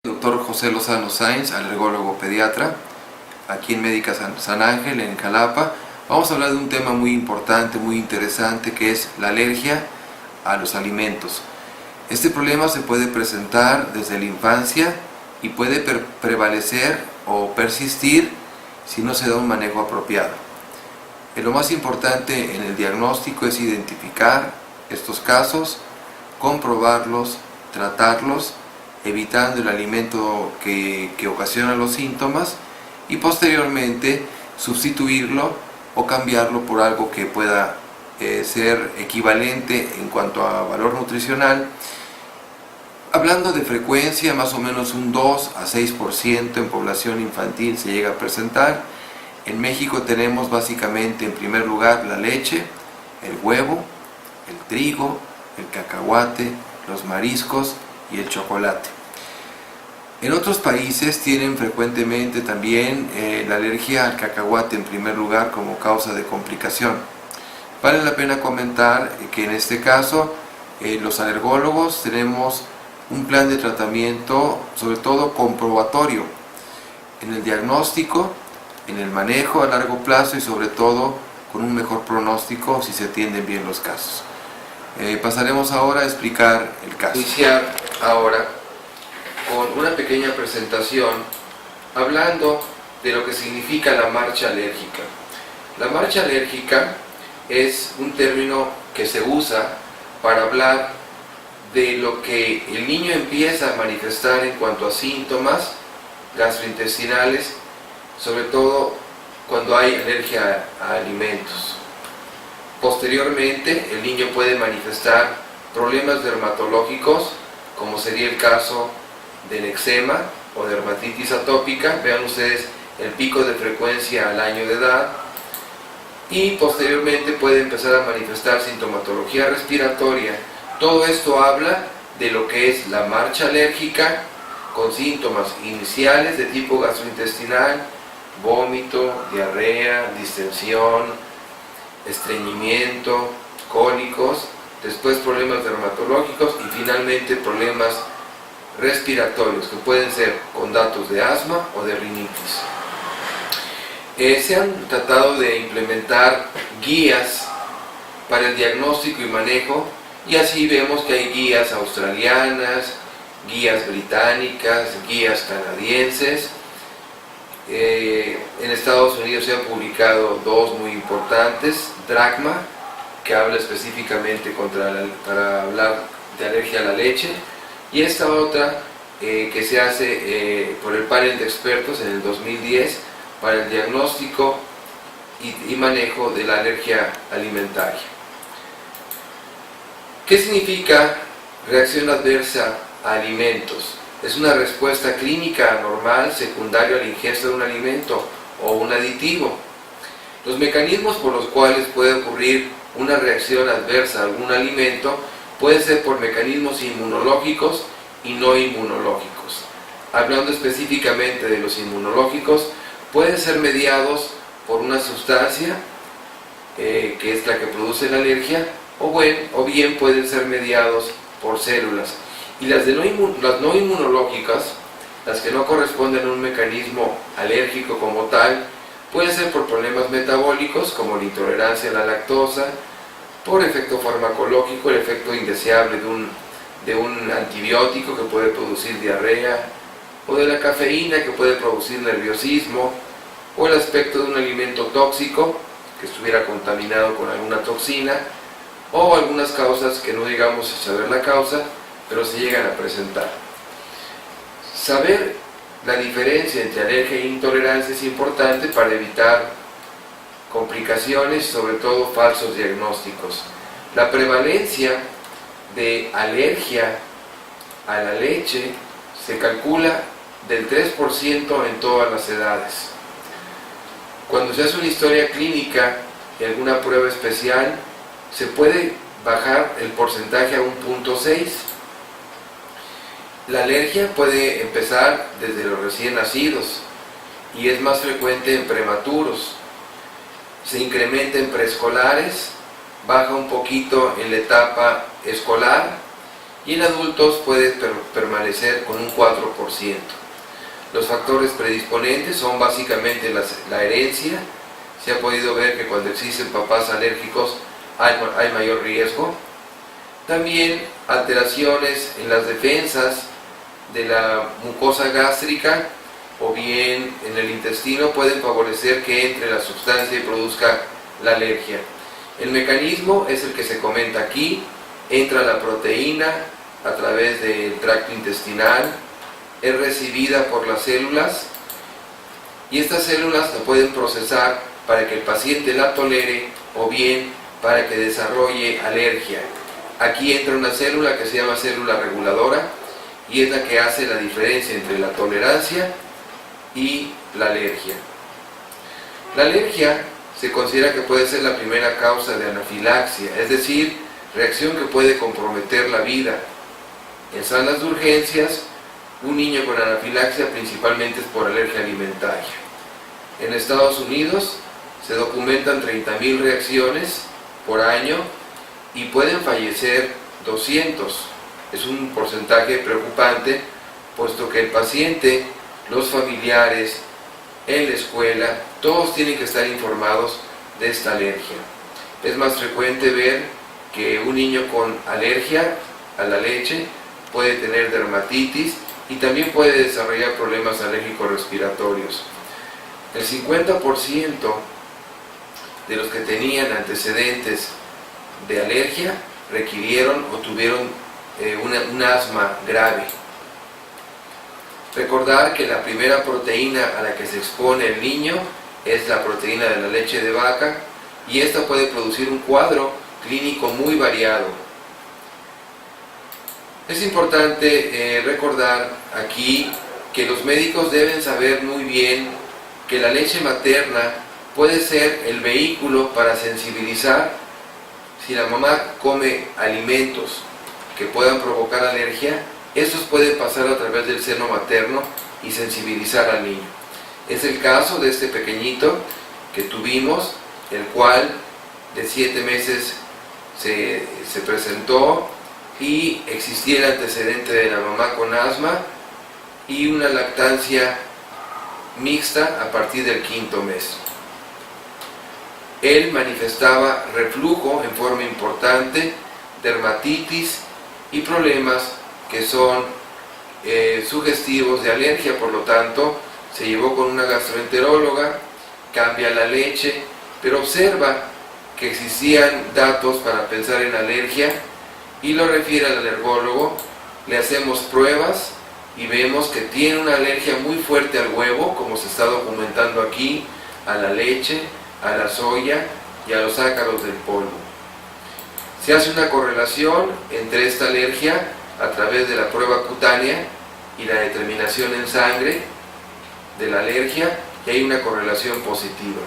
Doctor José Lozano Sáenz, alergólogo pediatra, aquí en Médica San Ángel, en Jalapa. Vamos a hablar de un tema muy importante, muy interesante, que es la alergia a los alimentos. Este problema se puede presentar desde la infancia y puede prevalecer o persistir si no se da un manejo apropiado. Lo más importante en el diagnóstico es identificar estos casos, comprobarlos, tratarlos, evitando el alimento que ocasiona los síntomas y posteriormente sustituirlo o cambiarlo por algo que pueda ser equivalente en cuanto a valor nutricional. Hablando de frecuencia, más o menos un 2 a 6% en población infantil se llega a presentar. En México tenemos básicamente en primer lugar la leche, el huevo, el trigo, el cacahuate, los mariscos y el chocolate. En otros países tienen frecuentemente también la alergia al cacahuate en primer lugar como causa de complicación. Vale la pena comentar que en este caso los alergólogos tenemos un plan de tratamiento sobre todo comprobatorio en el diagnóstico, en el manejo a largo plazo y sobre todo con un mejor pronóstico si se atienden bien los casos. Pasaremos ahora a explicar el caso. Iniciar ahora con una pequeña presentación hablando de lo que significa la marcha alérgica. La marcha alérgica es un término que se usa para hablar de lo que el niño empieza a manifestar en cuanto a síntomas gastrointestinales, sobre todo cuando hay alergia a alimentos. Posteriormente, el niño puede manifestar problemas dermatológicos, como sería el caso del eczema o dermatitis atópica. Vean ustedes el pico de frecuencia al año de edad. Y posteriormente puede empezar a manifestar sintomatología respiratoria. Todo esto habla de lo que es la marcha alérgica con síntomas iniciales de tipo gastrointestinal, vómito, diarrea, distensión, estreñimiento, cólicos, después problemas dermatológicos y finalmente problemas respiratorios que pueden ser con datos de asma o de rinitis. Se han tratado de implementar guías para el diagnóstico y manejo y así vemos que hay guías australianas, guías británicas, guías canadienses. En Estados Unidos se han publicado dos muy importantes, DRACMA, que habla específicamente para hablar de alergia a la leche, y esta otra que se hace por el panel de expertos en el 2010 para el diagnóstico y manejo de la alergia alimentaria. ¿Qué significa reacción adversa a alimentos? Es una respuesta clínica anormal secundaria a la ingesta de un alimento o un aditivo. Los mecanismos por los cuales puede ocurrir una reacción adversa a algún alimento pueden ser por mecanismos inmunológicos y no inmunológicos. Hablando específicamente de los inmunológicos, pueden ser mediados por una sustancia que es la que produce la alergia, o bien pueden ser mediados por células. Y las no inmunológicas, las que no corresponden a un mecanismo alérgico como tal, pueden ser por problemas metabólicos como la intolerancia a la lactosa, por efecto farmacológico, el efecto indeseable de un antibiótico que puede producir diarrea, o de la cafeína que puede producir nerviosismo, o el aspecto de un alimento tóxico que estuviera contaminado con alguna toxina, o algunas causas que no llegamos a saber la causa, pero se llegan a presentar. Saber la diferencia entre alergia e intolerancia es importante para evitar complicaciones, sobre todo falsos diagnósticos. La prevalencia de alergia a la leche se calcula del 3% en todas las edades. Cuando se hace una historia clínica y alguna prueba especial, se puede bajar el porcentaje a 1.6. La alergia puede empezar desde los recién nacidos y es más frecuente en prematuros. Se incrementa en preescolares, baja un poquito en la etapa escolar y en adultos puede permanecer con un 4%. Los factores predisponentes son básicamente la herencia. Se ha podido ver que cuando existen papás alérgicos hay mayor riesgo. También alteraciones en las defensas de la mucosa gástrica o bien en el intestino pueden favorecer que entre la sustancia y produzca la alergia. El mecanismo es el que se comenta aquí. Entra la proteína a través del tracto intestinal, es recibida por las células y estas células la pueden procesar para que el paciente la tolere o bien para que desarrolle alergia. Aquí entra una célula que se llama célula reguladora y es la que hace la diferencia entre la tolerancia y la alergia. La alergia se considera que puede ser la primera causa de anafilaxia, es decir, reacción que puede comprometer la vida. En salas de urgencias, un niño con anafilaxia principalmente es por alergia alimentaria. En Estados Unidos se documentan 30.000 reacciones por año y pueden fallecer 200. Es un porcentaje preocupante, puesto que el paciente, los familiares, en la escuela, todos tienen que estar informados de esta alergia. Es más frecuente ver que un niño con alergia a la leche puede tener dermatitis y también puede desarrollar problemas alérgicos respiratorios. El 50% de los que tenían antecedentes de alergia requirieron o tuvieron un asma grave. Recordar que la primera proteína a la que se expone el niño es la proteína de la leche de vaca y esta puede producir un cuadro clínico muy variado. Es importante recordar aquí que los médicos deben saber muy bien que la leche materna puede ser el vehículo para sensibilizar. Si la mamá come alimentos que puedan provocar alergia, estos pueden pasar a través del seno materno y sensibilizar al niño. Es el caso de este pequeñito que tuvimos, el cual de 7 meses se presentó y existía el antecedente de la mamá con asma y una lactancia mixta a partir del 5º mes. Él manifestaba reflujo en forma importante, dermatitis y problemas que son sugestivos de alergia. Por lo tanto, se llevó con una gastroenteróloga, cambia la leche, pero observa que existían datos para pensar en alergia y lo refiere al alergólogo. Le hacemos pruebas y vemos que tiene una alergia muy fuerte al huevo, como se está documentando aquí, a la leche, a la soya y a los ácaros del polvo. Se hace una correlación entre esta alergia a través de la prueba cutánea y la determinación en sangre de la alergia, y hay una correlación positiva.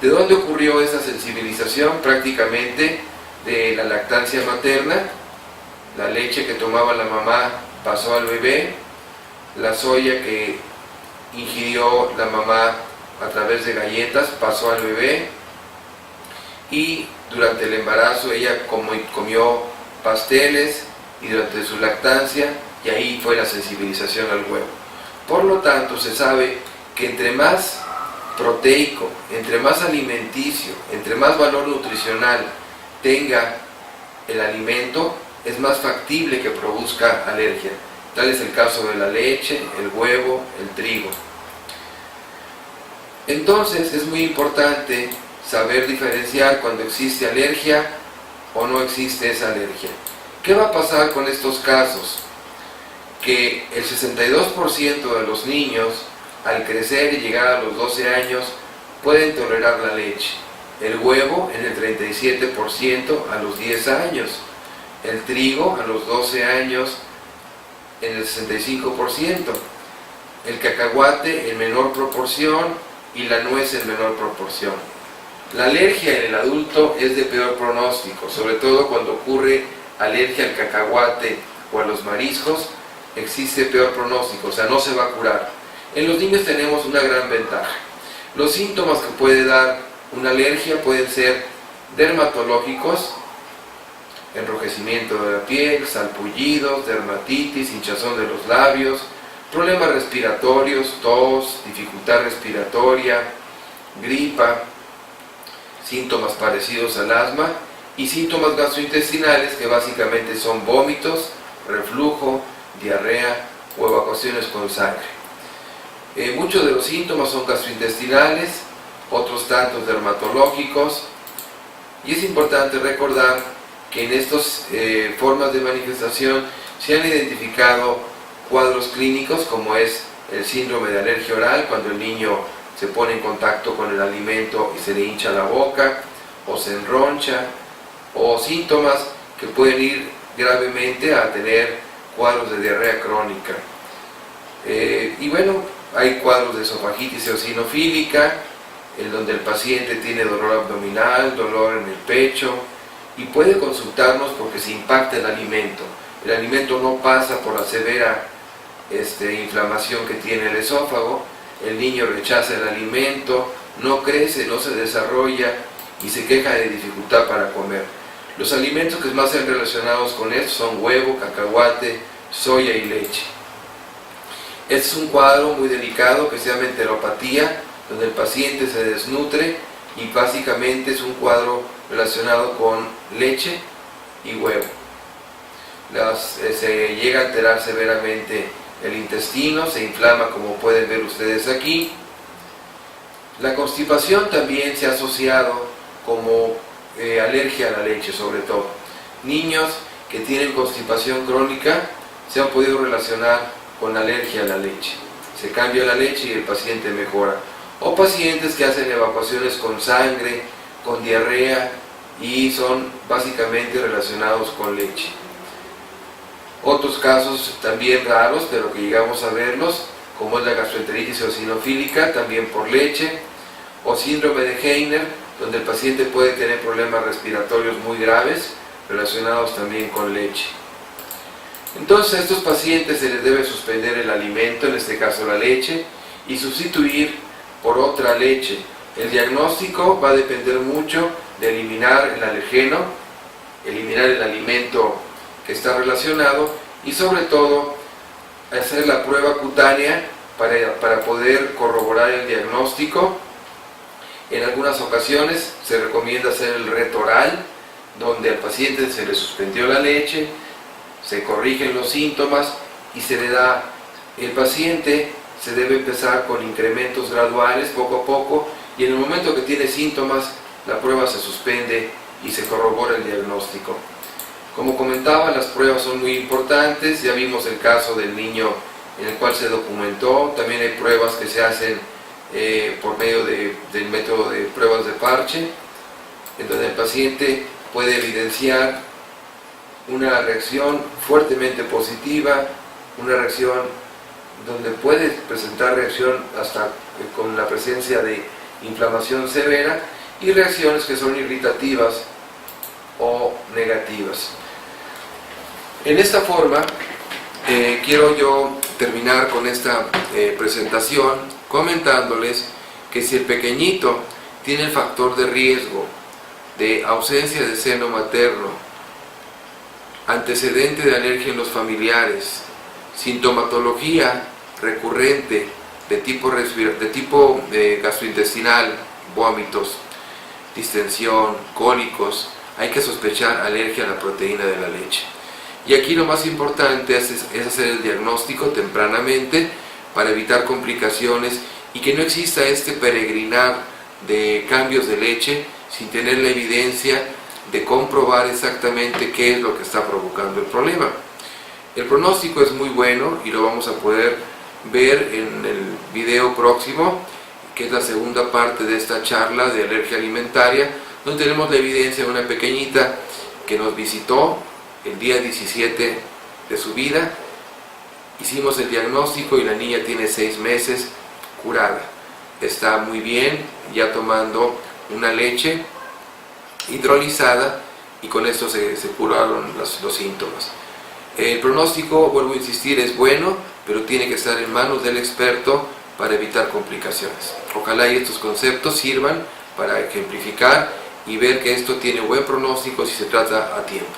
¿De dónde ocurrió esta sensibilización? Prácticamente de la lactancia materna. La leche que tomaba la mamá pasó al bebé, la soya que ingirió la mamá a través de galletas pasó al bebé, y durante el embarazo ella comió pasteles y durante su lactancia, y ahí fue la sensibilización al huevo. Por lo tanto, se sabe que entre más proteico, entre más alimenticio, entre más valor nutricional tenga el alimento, es más factible que produzca alergia. Tal es el caso de la leche, el huevo, el trigo. Entonces es muy importante saber diferenciar cuando existe alergia o no existe esa alergia. ¿Qué va a pasar con estos casos? Que el 62% de los niños, al crecer y llegar a los 12 años, pueden tolerar la leche. El huevo en el 37% a los 10 años. El trigo a los 12 años en el 65%. El cacahuate en menor proporción y la nuez en menor proporción. La alergia en el adulto es de peor pronóstico, sobre todo cuando ocurre alergia al cacahuate o a los mariscos, existe peor pronóstico, o sea, no se va a curar. En los niños tenemos una gran ventaja. Los síntomas que puede dar una alergia pueden ser dermatológicos, enrojecimiento de la piel, salpullidos, dermatitis, hinchazón de los labios, problemas respiratorios, tos, dificultad respiratoria, gripa, síntomas parecidos al asma y síntomas gastrointestinales que básicamente son vómitos, reflujo, diarrea o evacuaciones con sangre. Muchos de los síntomas son gastrointestinales, otros tantos dermatológicos, y es importante recordar que en estas formas de manifestación se han identificado cuadros clínicos como es el síndrome de alergia oral, cuando el niño se pone en contacto con el alimento y se le hincha la boca o se enroncha, o síntomas que pueden ir gravemente a tener cuadros de diarrea crónica. Y bueno, hay cuadros de esofagitis eosinofílica, en donde el paciente tiene dolor abdominal, dolor en el pecho, y puede consultarnos porque se impacta el alimento. El alimento no pasa por la severa inflamación que tiene el esófago, el niño rechaza el alimento, no crece, no se desarrolla y se queja de dificultad para comer. Los alimentos que más están relacionados con esto son huevo, cacahuate, soya y leche. Este es un cuadro muy delicado que se llama enteropatía, donde el paciente se desnutre y básicamente es un cuadro relacionado con leche y huevo. Se llega a alterar severamente el intestino, se inflama como pueden ver ustedes aquí. La constipación también se ha asociado como alergia a la leche, sobre todo. Niños que tienen constipación crónica se han podido relacionar con alergia a la leche. Se cambia la leche y el paciente mejora. O pacientes que hacen evacuaciones con sangre, con diarrea y son básicamente relacionados con leche. Otros casos también raros, pero que llegamos a verlos, como es la gastroenteritis eosinofílica, también por leche, o síndrome de Heiner, donde el paciente puede tener problemas respiratorios muy graves, relacionados también con leche. Entonces a estos pacientes se les debe suspender el alimento, en este caso la leche, y sustituir por otra leche. El diagnóstico va a depender mucho de eliminar el alergeno, eliminar el alimento que está relacionado y sobre todo hacer la prueba cutánea para poder corroborar el diagnóstico. En algunas ocasiones se recomienda hacer el reto oral, donde al paciente se le suspendió la leche, se corrigen los síntomas y se le da, el paciente se debe empezar con incrementos graduales poco a poco y en el momento que tiene síntomas la prueba se suspende y se corrobora el diagnóstico. Como comentaba, las pruebas son muy importantes, ya vimos el caso del niño en el cual se documentó, también hay pruebas que se hacen por medio del método de pruebas de parche, en donde el paciente puede evidenciar una reacción fuertemente positiva, una reacción donde puede presentar reacción hasta con la presencia de inflamación severa y reacciones que son irritativas o negativas. En esta forma quiero yo terminar con esta presentación comentándoles que si el pequeñito tiene el factor de riesgo de ausencia de seno materno, antecedente de alergia en los familiares, sintomatología recurrente de tipo gastrointestinal, vómitos, distensión, cólicos, hay que sospechar alergia a la proteína de la leche. Y aquí lo más importante es hacer el diagnóstico tempranamente para evitar complicaciones y que no exista este peregrinar de cambios de leche sin tener la evidencia de comprobar exactamente qué es lo que está provocando el problema. El pronóstico es muy bueno y lo vamos a poder ver en el video próximo, que es la segunda parte de esta charla de alergia alimentaria, donde tenemos la evidencia de una pequeñita que nos visitó el día 17 de su vida. Hicimos el diagnóstico y la niña tiene 6 meses curada. Está muy bien, ya tomando una leche hidrolizada y con esto se curaron los síntomas. El pronóstico, vuelvo a insistir, es bueno, pero tiene que estar en manos del experto para evitar complicaciones. Ojalá y estos conceptos sirvan para ejemplificar y ver que esto tiene buen pronóstico si se trata a tiempo.